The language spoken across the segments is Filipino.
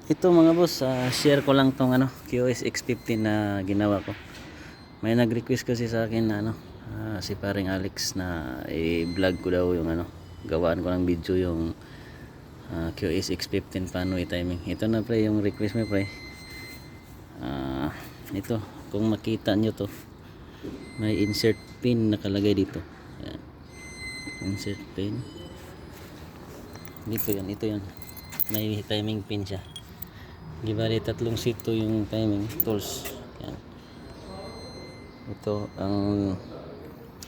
Ito mga boss, share ko lang tong QS X15 na ginawa ko. May nag-request kasi sa akin na si paring Alex na i-vlog ko daw yung gawaan ko ng video yung QS X15 paano i-timing. Ito na pre yung request mo pre. Ito kung makita nyo to, may insert pin nakalagay dito. Yan. Insert pin. Dito yan, ito yan. May timing pin siya. Di bali tatlong sito yung timing tools. Yan. Ito ang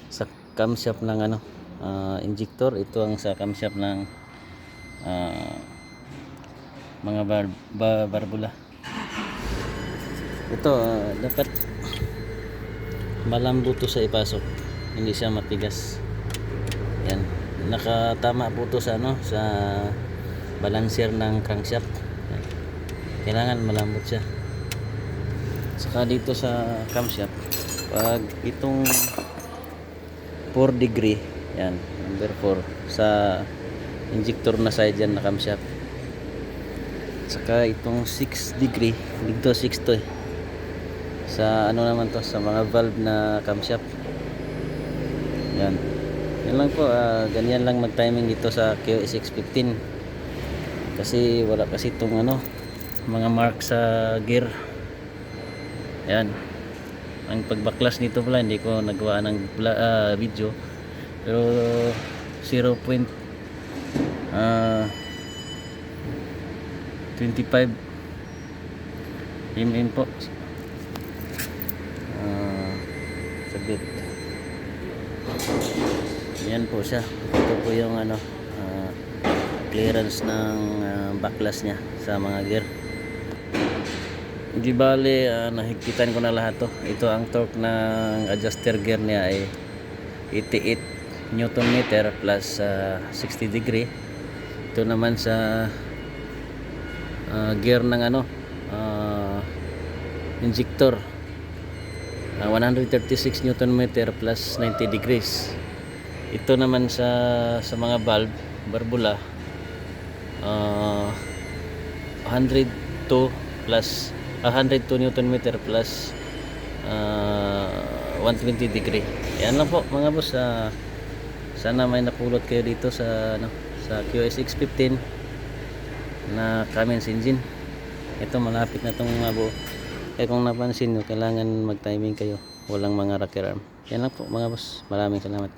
sa camshaft ng injector. Ito ang sa camshaft ng mga barbula. Ito dapat malambot to sa ipasok. Hindi siya matigas. Yan. Nakatama po to sa sa balancer ng crankshaft. Kailangan malambot siya. Saka dito sa camshaft, pag itong 4 degree, yan, number 4 sa injector na side yan na camshaft. Saka itong 6 degree, dito 6 to sa naman to, sa mga valve na camshaft. Yan. Yan lang po, ganyan lang mag-timing dito sa QS X15. Kasi wala kasi itong mga mark sa gear. Yan. Ang pagbaklas nito pala hindi ko nagawa ng video, pero 0.25 mm po. Sabit. Yan po siya. Ito po yung clearance ng backlash niya sa mga gear. Di bale, nahigpitan ko na lahat to. Ito ang torque ng adjuster gear niya ay 88 Newton meter plus 60 degree. Ito naman sa gear ng injector, 136 Newton meter plus 90 degrees. Ito naman sa mga valve, barbula, 102 Newton meter plus 120 degree. Yan lang po mga boss. Sana may napulot kayo dito sa QS X15 na Cummins engine. Ito malapit na itong mabuo. Kung napansin nyo, kailangan mag timing kayo, walang mga rocker arm. Yan lang po mga boss, maraming salamat.